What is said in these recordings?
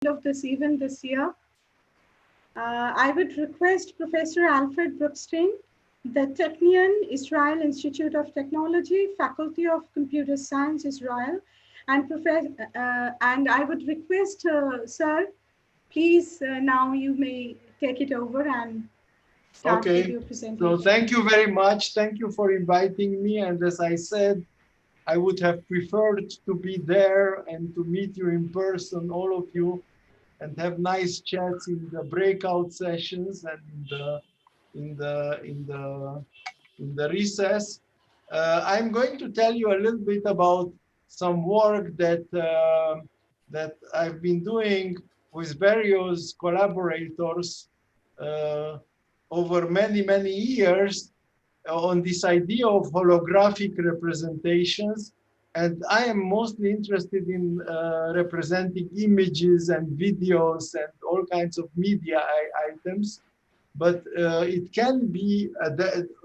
of this event this year. I would request Professor Alfred Brookstein, the Technion, Israel Institute of Technology, Faculty of Computer Science, Israel, and I would request, sir, please, now you may take it over and start with your presentation. So thank you very much. Thank you for inviting me. And as I said, I would have preferred to be there and to meet you in person, all of you, and have nice chats in the breakout sessions and in the recess. I'm going to tell you a little bit about some work that that I've been doing with various collaborators over many years on this idea of holographic representations. And I am mostly interested in representing images and videos and all kinds of media items. But it can be,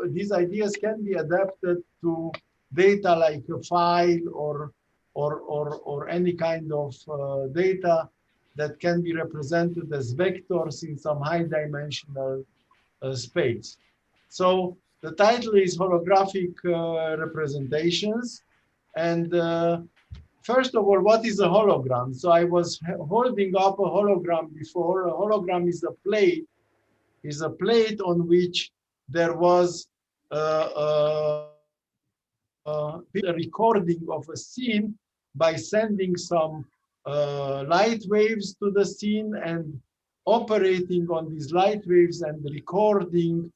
these ideas can be adapted to data like a file or any kind of data that can be represented as vectors in some high dimensional space. So the title is Holographic Representations. And first of all, what is a hologram? So I was holding up a hologram before. A hologram is a plate on which there was a recording of a scene by sending some light waves to the scene and operating on these light waves and recording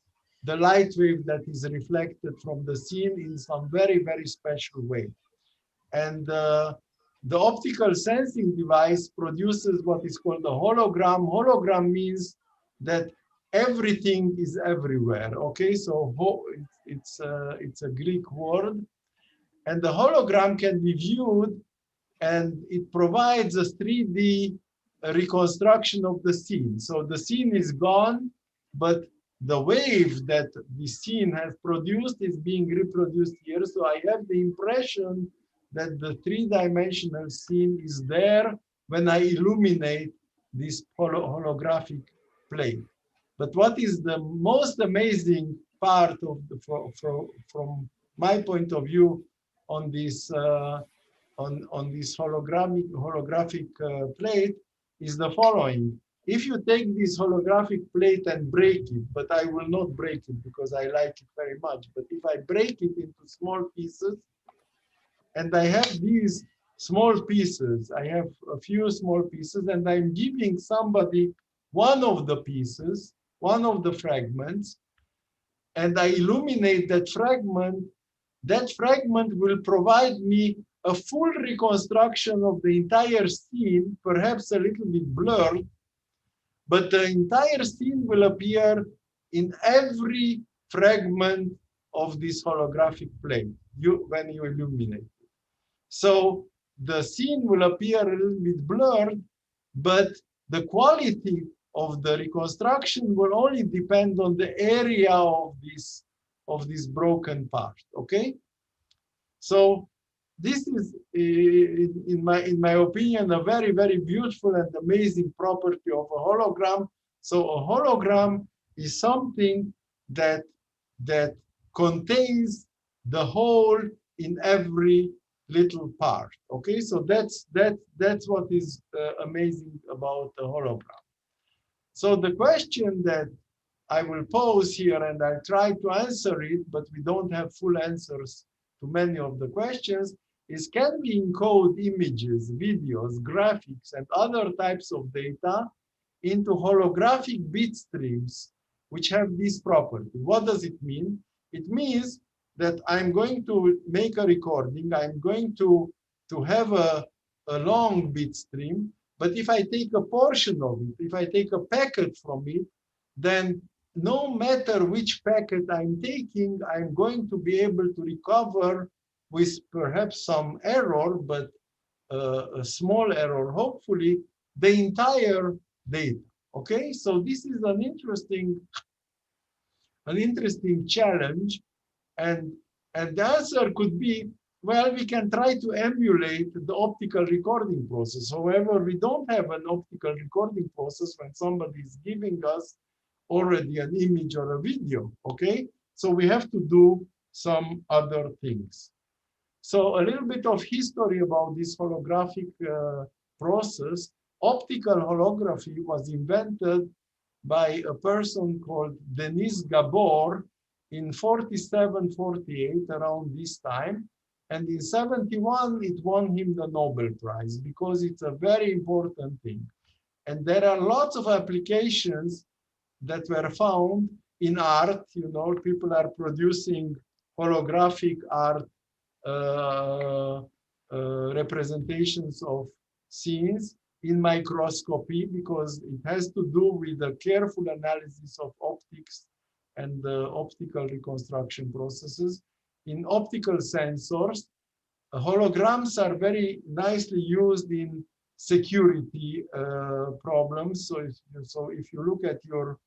the light wave that is reflected from the scene in some very special way. And the optical sensing device produces what is called a hologram. Hologram means that everything is everywhere. Okay, so it's a Greek word, and the hologram can be viewed, and it provides a 3D reconstruction of the scene. So the scene is gone, but the wave that the scene has produced is being reproduced here. So I have the impression that the three-dimensional scene is there when I illuminate this holographic plane. But what is the most amazing part of from my point of view on this this holographic plate is the following. If you take this holographic plate and break it, but I will not break it because I like it very much, but if I break it into small pieces, and I have these small pieces, I have a few small pieces, and I'm giving somebody one of the pieces, one of the fragments, and I illuminate that fragment will provide me a full reconstruction of the entire scene, perhaps a little bit blurred, but the entire scene will appear in every fragment of this holographic plane when you illuminate it. So the scene will appear a little bit blurred, but the quality of the reconstruction will only depend on the area of this broken part. Okay, so this is, in my opinion, a very beautiful and amazing property of a hologram. So a hologram is something that contains the whole in every little part. Okay, so that's what is amazing about a hologram. So the question that I will pose here, and I'll try to answer it, but we don't have full answers to many of the questions, is can we encode images, videos, graphics, and other types of data into holographic bit streams which have this property? What does it mean? It means that I'm going to make a recording, I'm going to have a long bit stream, but if I take a portion of it, if I take a packet from it, then no matter which packet I'm taking, I'm going to be able to recover with perhaps some error, but a small error, hopefully, the entire data. Okay, so this is an interesting challenge, and the answer could be, Well, we can try to emulate the optical recording process. However, we don't have an optical recording process when somebody is giving us already an image or a video, okay? So we have to do some other things. So a little bit of history about this holographic process. Optical holography was invented by a person called Denis Gabor in 47, 48, around this time. And in 71, it won him the Nobel Prize because it's a very important thing. And there are lots of applications that were found in art. You know, people are producing holographic art representations of scenes in microscopy because it has to do with the careful analysis of optics and the optical reconstruction processes. In optical sensors, holograms are very nicely used in security problems. So if you look at your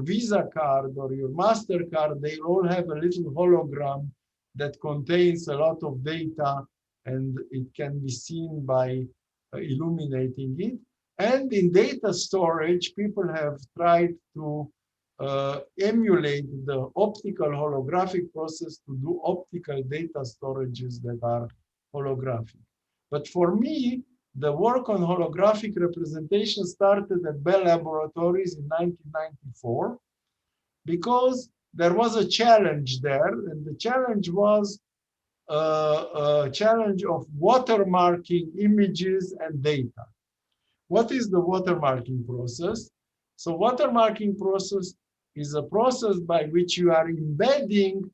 Visa card or your MasterCard, they all have a little hologram that contains a lot of data, and it can be seen by illuminating it. And in data storage, people have tried to emulate the optical holographic process to do optical data storages that are holographic. But for me, the work on holographic representation started at Bell Laboratories in 1994 because there was a challenge there, and the challenge was a challenge of watermarking images and data. What is the watermarking process? So watermarking process is a process by which you are embedding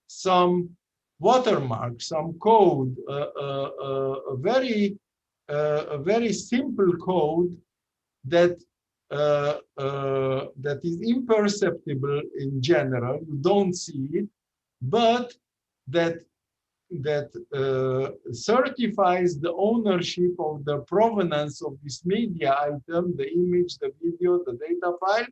some watermark, some code, a very simple code that that is imperceptible in general. You don't see it, but that certifies the ownership of the provenance of this media item, the image, the video, the data file,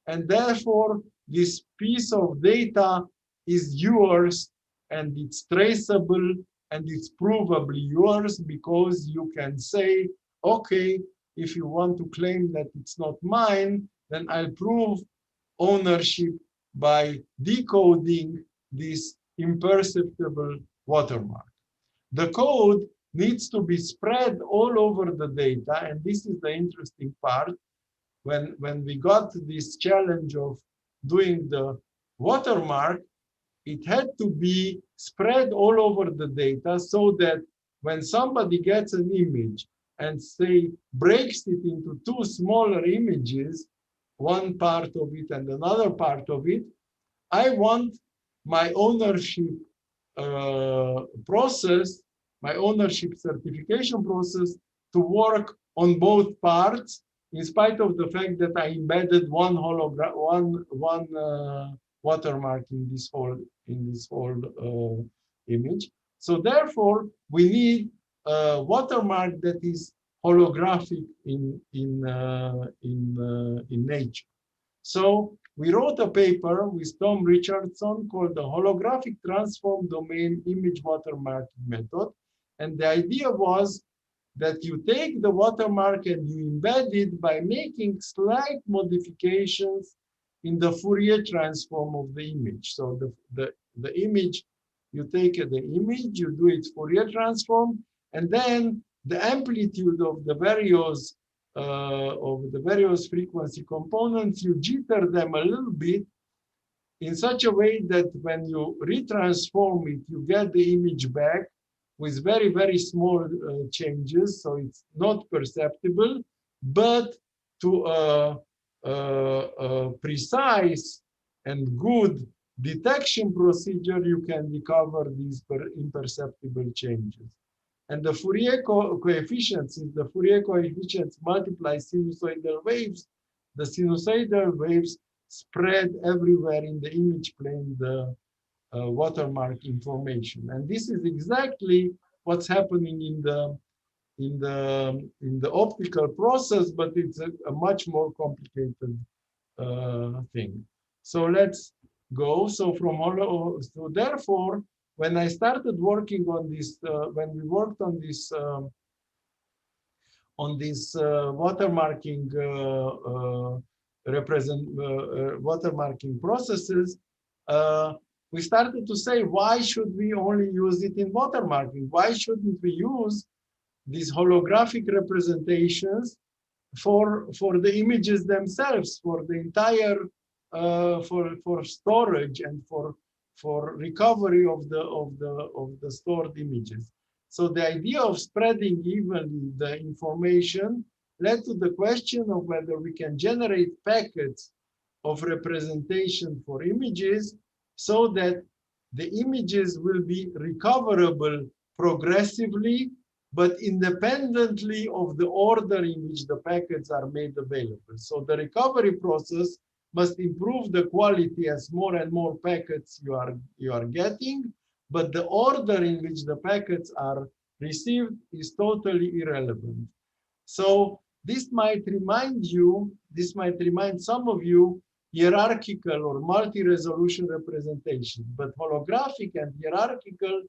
and therefore this piece of data is yours and it's traceable and it's provably yours because you can say, okay, if you want to claim that it's not mine, then I'll prove ownership by decoding this imperceptible watermark. The code needs to be spread all over the data, and this is the interesting part. When we got this challenge of doing the watermark, it had to be spread all over the data so that when somebody gets an image and say breaks it into two smaller images, one part of it and another part of it, I want my ownership process, my ownership certification process to work on both parts, in spite of the fact that I embedded one hologram, one watermark in this whole image. So therefore, we need a watermark that is holographic in nature. So we wrote a paper with Tom Richardson called the Holographic Transform Domain Image Watermarking Method. And the idea was that you take the watermark and you embed it by making slight modifications in the Fourier transform of the image. So the image, you take the image, you do its Fourier transform, and then the amplitude of the various frequency components, you jitter them a little bit in such a way that when you retransform it, you get the image back with very, very small changes. So it's not perceptible, but to a precise and good detection procedure, you can recover these imperceptible changes. And the Fourier coefficients, since the Fourier coefficients multiply sinusoidal waves, the sinusoidal waves spread everywhere in the image plane the watermark information. And this is exactly what's happening in the optical process, but it's a much more complicated thing. So let's go. So therefore, when I started working on this, when we worked on this watermarking watermarking processes, we started to say, why should we only use it in watermarking? Why shouldn't we use these holographic representations for the images themselves, for the entire for storage and for recovery of the stored images. So the idea of spreading evenly the information led to the question of whether we can generate packets of representation for images so that the images will be recoverable progressively but independently of the order in which the packets are made available. So the recovery process must improve the quality as more and more packets you are getting, but the order in which the packets are received is totally irrelevant. So this might remind some of you hierarchical or multi-resolution representation, but holographic and hierarchical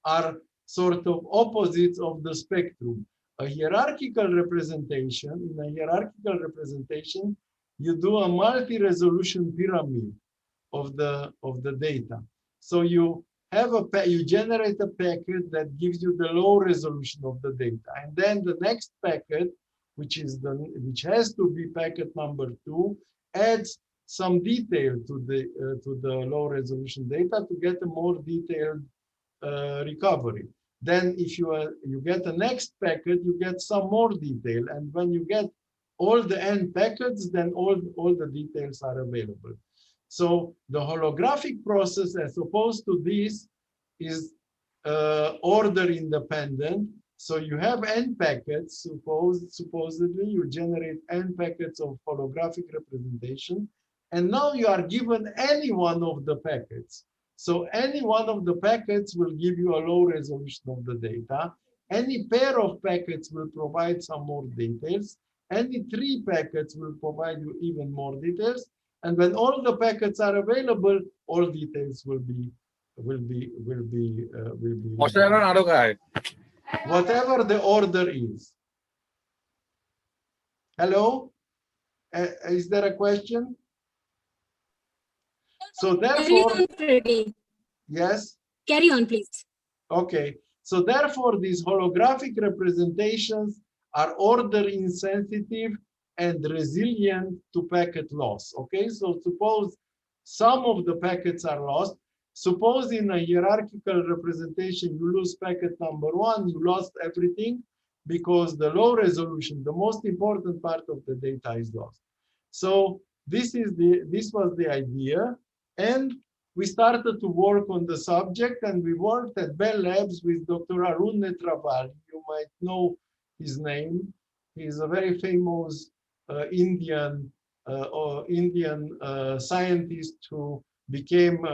are sort of opposites of the spectrum. A hierarchical representation, in a hierarchical representation, you do a multi-resolution pyramid of the data. So you generate a packet that gives you the low resolution of the data, and then the next packet, which has to be packet number 2, adds some detail to the low resolution data to get a more detailed recovery. Then if you get the next packet, you get some more detail. And when you get all the n packets, then all the details are available. So the holographic process, as opposed to this, is order independent. So you have n packets, supposedly you generate n packets of holographic representation. And now you are given any one of the packets. So any one of the packets will give you a low resolution of the data. Any pair of packets will provide some more details. Any 3 packets will provide you even more details. And when all the packets are available, all details will be whatever the order is. Hello? Is there a question? So therefore, carry on, Freddy. Yes? Carry on, please. Okay. So therefore, these holographic representations are order insensitive and resilient to packet loss. Okay, so suppose some of the packets are lost. Suppose in a hierarchical representation, you lose packet number 1, you lost everything because the low resolution, the most important part of the data is lost. So this was the idea. And we started to work on the subject, and we worked at Bell Labs with Dr. Arun Netrawal. You might know his name. He's a very famous Indian scientist who became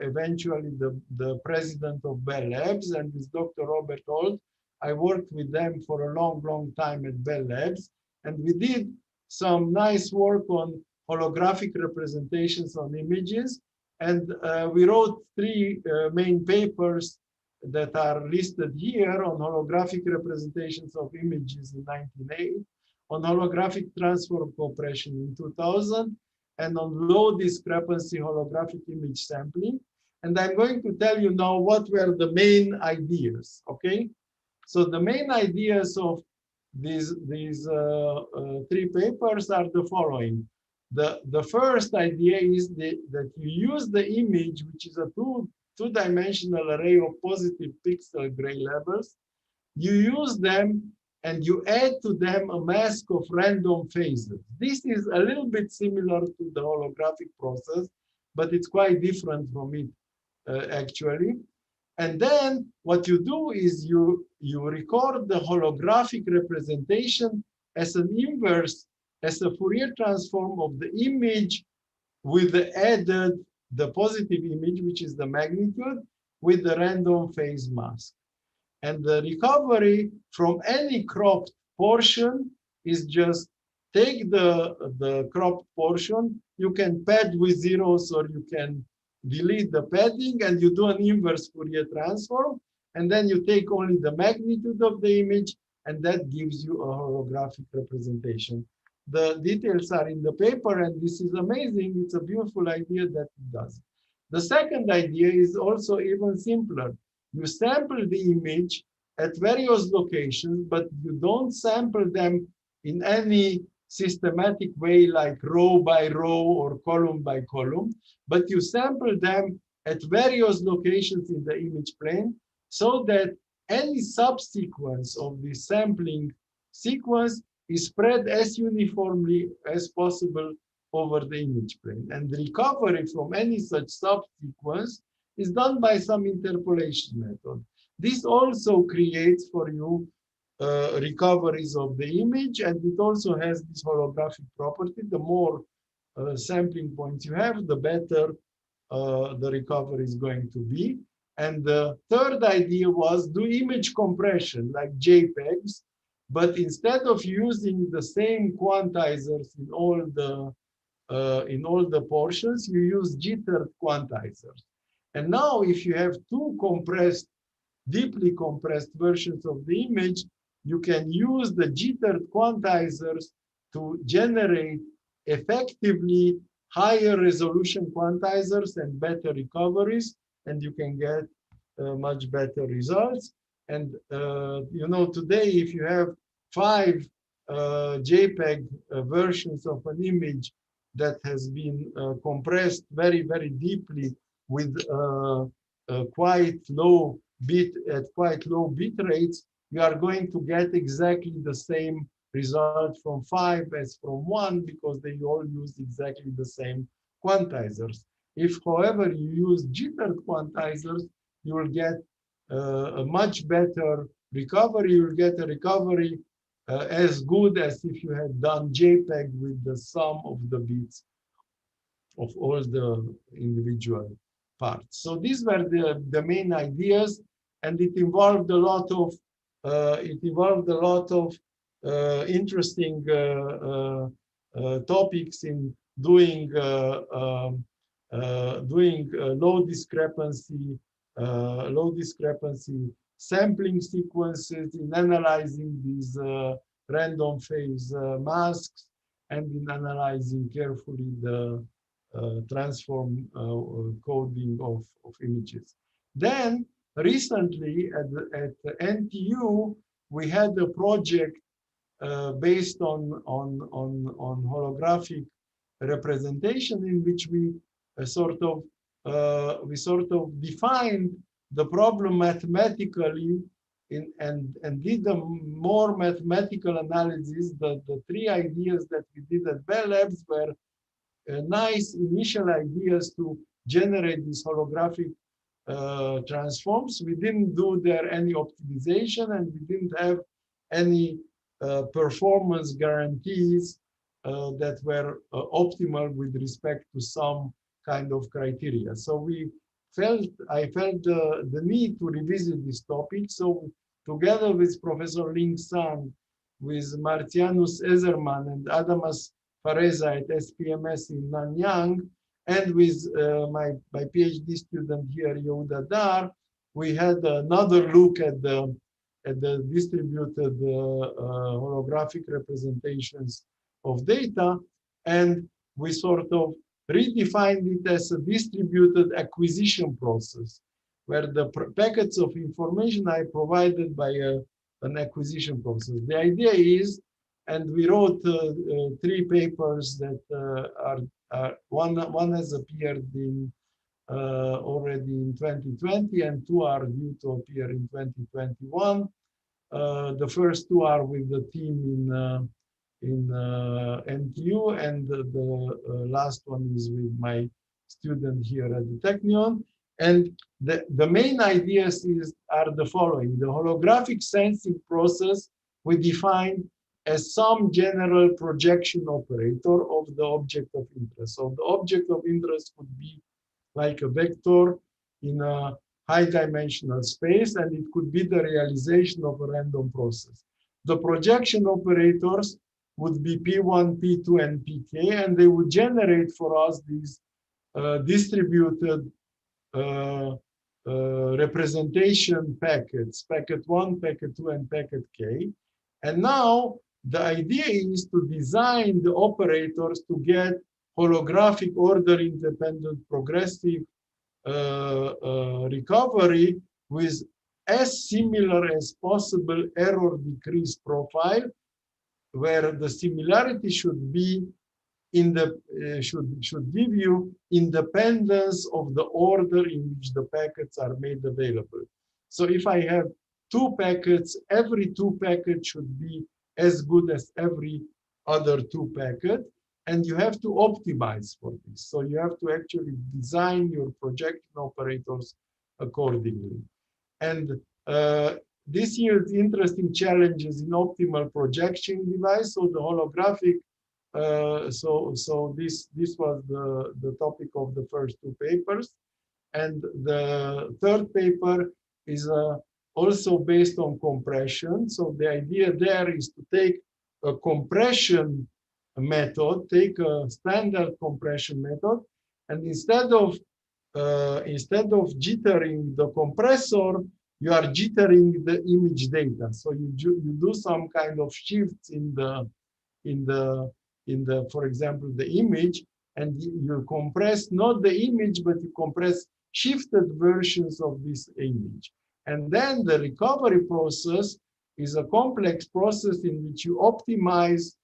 eventually the president of Bell Labs. And with Dr. Robert Holt, I worked with them for a long, long time at Bell Labs. And we did some nice work on holographic representations on images. And we wrote 3 main papers that are listed here on holographic representations of images in 1980, on holographic transform compression in 2000, and on low discrepancy holographic image sampling. And I'm going to tell you now what were the main ideas, okay? So the main ideas of these 3 papers are the following. The first idea is that you use the image, which is a two-dimensional array of positive pixel gray levels. You use them and you add to them a mask of random phases. This is a little bit similar to the holographic process, but it's quite different from it actually. And then what you do is you record the holographic representation as an inverse, as a Fourier transform of the image with the positive image, which is the magnitude, with the random phase mask. And the recovery from any cropped portion is just take the cropped portion. You can pad with zeros, or you can delete the padding, and you do an inverse Fourier transform, and then you take only the magnitude of the image, and that gives you a holographic representation. The details are in the paper, and this is amazing. It's a beautiful idea that it does. The second idea is also even simpler. You sample the image at various locations, but you don't sample them in any systematic way like row by row or column by column, but you sample them at various locations in the image plane so that any subsequence of the sampling sequence is spread as uniformly as possible over the image plane. And the recovery from any such subsequence is done by some interpolation method. This also creates for you recoveries of the image, and it also has this holographic property. The more sampling points you have, the better the recovery is going to be. And the third idea was do image compression like JPEGs, but instead of using the same quantizers in all the portions, you use jittered quantizers. And now if you have two compressed, deeply compressed versions of the image, you can use the jittered quantizers to generate effectively higher resolution quantizers and better recoveries, and you can get much better results. And you know, today, if you have 5 JPEG versions of an image that has been compressed very, very deeply with quite low bit rates, you are going to get exactly the same result from 5 as from 1 because they all use exactly the same quantizers. If, however, you use jittered quantizers, you will get a much better recovery. You will get a recovery as good as if you had done JPEG with the sum of the bits of all the individual parts. So these were the main ideas, and it involved a lot of interesting topics in doing low discrepancy sampling sequences, in analyzing these random phase masks, and in analyzing carefully the transform coding of images. Then recently at NTU, we had a project based on holographic representation, in which we sort of defined the problem mathematically and did a more mathematical analysis. The 3 ideas that we did at Bell Labs were nice initial ideas to generate these holographic transforms. We didn't do there any optimization, and we didn't have any performance guarantees that were optimal with respect to some kind of criteria. So I felt the need to revisit this topic. So together with Professor Ling San, with Martianus Ezerman and Adamas Fareza at SPMS in Nanyang, and with my PhD student here, Yehuda Dar, we had another look at the distributed holographic representations of data, and we sort of redefined it as a distributed acquisition process, where the packets of information are provided by an acquisition process. The idea is, and we wrote 3 papers that one has appeared in already in 2020, and 2 are due to appear in 2021. The first 2 are with the team in NTU, and the last one is with my student here at the Technion. And the main ideas are the following. The holographic sensing process we define as some general projection operator of the object of interest. So the object of interest could be like a vector in a high dimensional space, and it could be the realization of a random process. The projection operators would be P1, P2, and Pk, and they would generate for us these distributed representation packets, packet 1, packet 2, and packet K. And now the idea is to design the operators to get holographic order independent progressive recovery with as similar as possible error decrease profile, where the similarity should be in the should give you independence of the order in which the packets are made available. So if I have 2 packets, every 2 packets should be as good as every other 2 packets, and you have to optimize for this. So you have to actually design your projection operators accordingly. And this yields interesting challenges in optimal projection device. So the holographic so this was the topic of the first 2 papers, and the third paper is also based on compression. So the idea there is to take a compression method, take a standard compression method, and instead of jittering the compressor, you are jittering the image data. So you do some kind of shifts in the for example, the image, and you compress not the image, but you compress shifted versions of this image. And then the recovery process is a complex process in which you optimize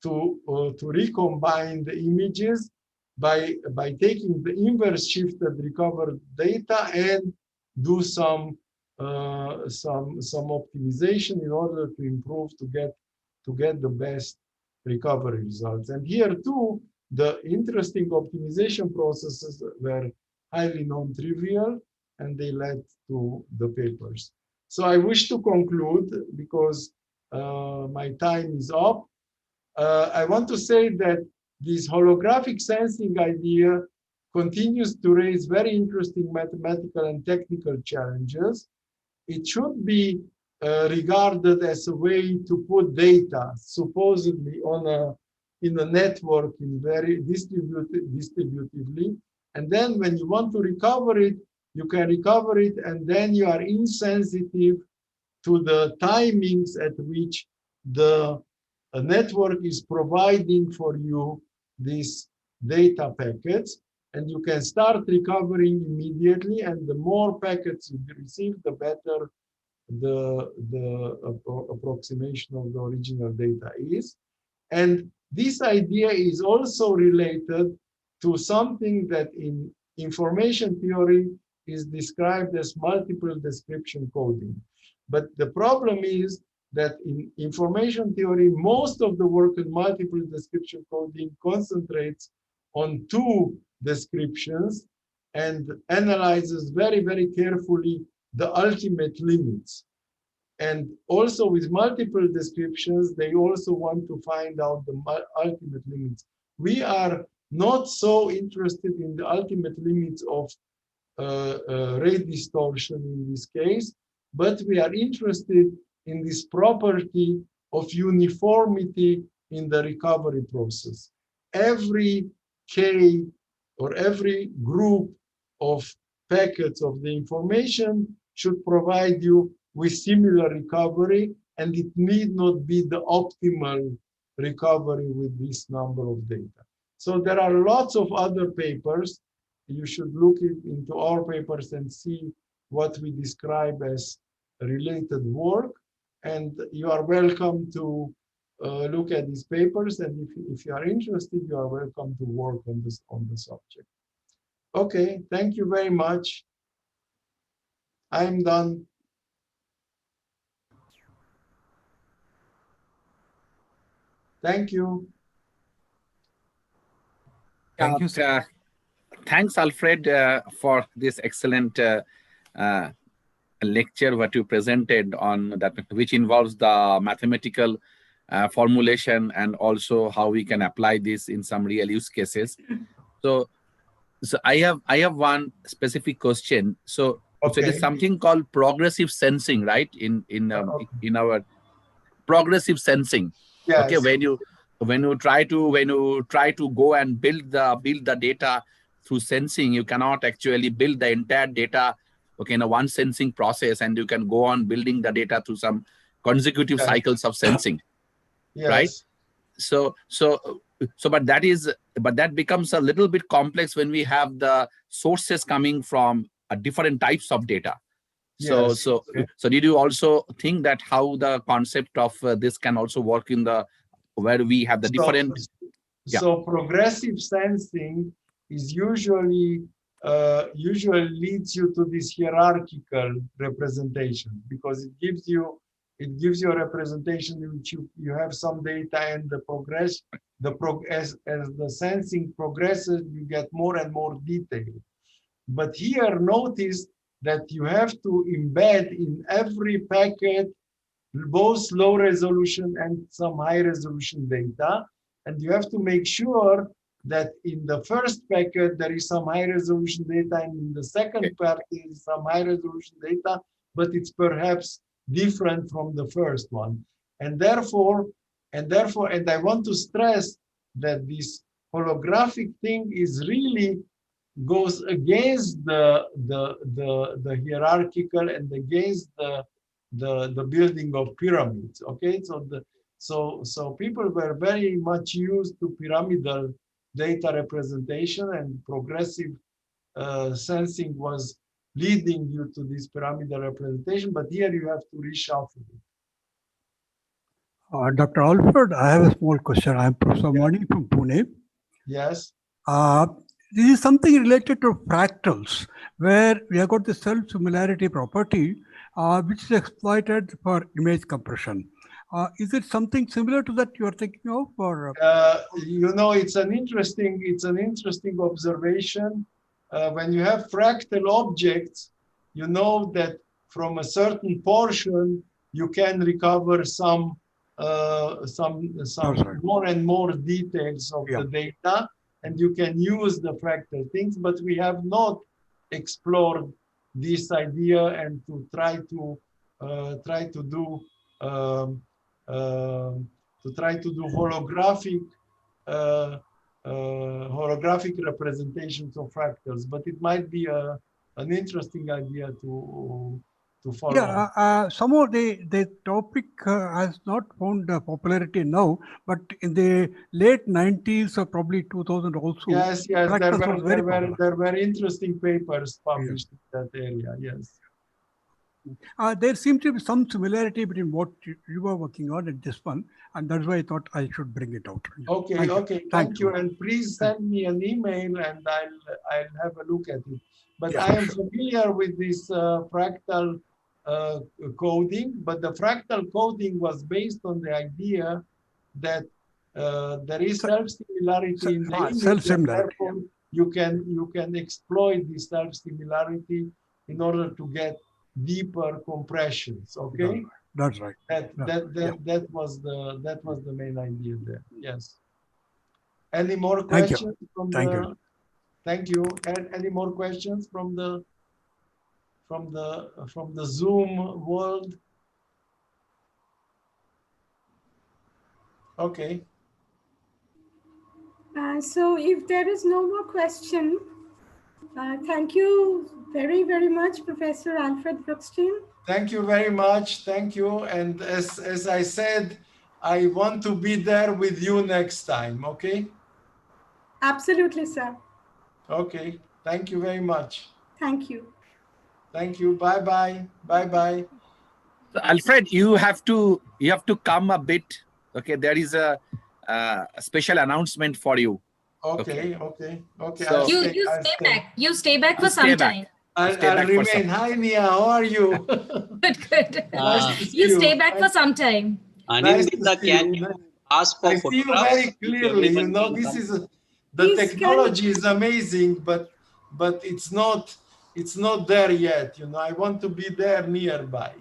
to recombine the images by taking the inverse shifted recovered data and do some optimization in order to improve to get the best recovery results. And here too, the interesting optimization processes were highly non-trivial, and they led to the papers. So I wish to conclude because my time is up. I want to say that this holographic sensing idea continues to raise very interesting mathematical and technical challenges. It should be regarded as a way to put data supposedly in a network in very distributively, and then when you want to recover it, you can recover it, and then you are insensitive to the timings at which the network is providing for you these data packets, and you can start recovering immediately, and the more packets you receive, the better the approximation of the original data is. And this idea is also related to something that in information theory is described as multiple description coding. But the problem is that in information theory, most of the work in multiple description coding concentrates on 2 descriptions and analyzes very, very carefully the ultimate limits. And also with multiple descriptions, they also want to find out the ultimate limits. We are not so interested in the ultimate limits of rate distortion in this case, but we are interested in this property of uniformity in the recovery process. Every K or every group of packets of the information should provide you with similar recovery, and it need not be the optimal recovery with this number of data. So there are lots of other papers. You should look into our papers and see what we describe as related work, and you are welcome to look at these papers, and if you are interested, you are welcome to work on the subject. Okay, thank you very much. I'm done. Thank you. Thank you, sir. Thanks, Alfred, for this excellent lecture what you presented on that, which involves the mathematical formulation and also how we can apply this in some real use cases. So I have one specific question. So it is something called progressive sensing, right? In our progressive sensing. Yes. Okay, when you try to go and build the data through sensing, you cannot actually build the entire data, okay, in a one sensing process, and you can go on building the data through some consecutive Yes. cycles of sensing, right? Yes. But that becomes a little bit complex when we have the sources coming from different types of data. Yes. So did you also think that how the concept of this can also work in the where we have the different? So progressive sensing is usually leads you to this hierarchical representation, because it gives you a representation in which you have some data, and as the sensing progresses, you get more and more detail. But here, notice that you have to embed in every packet both low resolution and some high resolution data. And you have to make sure that in the first packet, there is some high resolution data, and in the second part is some high resolution data, but it's perhaps different from the first one. And therefore, and I want to stress that this holographic thing is really goes against the hierarchical and against the building of pyramids. Okay, so people were very much used to pyramidal data representation, and progressive sensing was leading you to this pyramidal representation, but here you have to reshuffle it. Dr. Alfred, I have a small question. I'm Professor Mani from Pune. Yes. This is something related to fractals, where we have got the self-similarity property, which is exploited for image compression. Is it something similar to that you are thinking of, or? You know, it's an interesting observation. When you have fractal objects, you know that from a certain portion you can recover some more and more details of the data, and you can use the fractal things. But we have not explored this idea and to try to do holographic representations of fractals, but it might be an interesting idea to follow. Yeah, somehow the topic has not found popularity now, but in the late 90s or probably 2000 also. Yes, there were interesting papers published in that area. Yes. There seems to be some similarity between what you were working on and this one, and that's why I thought I should bring it out. Okay, thank you. And please send me an email, and I'll have a look at it. But I am familiar with this fractal coding, but the fractal coding was based on the idea that there is self-similarity in the image, self-similarity. and therefore you can exploit this self-similarity in order to get deeper compressions. Okay, that's right. That was the main idea there. Yes. Any more questions from the? Thank you. Any more questions from the Zoom world? Okay. So if there is no more question, thank you very, very much, Professor Alfred Brookstein. Thank you very much. Thank you. And as I said, I want to be there with you next time. Okay? Absolutely, sir. Okay. Thank you very much. Thank you. Thank you. Bye-bye. Bye-bye. Alfred, you have to come a bit. Okay, there is a special announcement for you. Okay. So, you stay back. You stay back for some time. I'll remain. Hi, Nia. How are you? Good. Nice to see You stay back for some time. Anindita, can you ask for I see you very clearly. You know, this is the technology is amazing, but it's not there yet. You know, I want to be there nearby.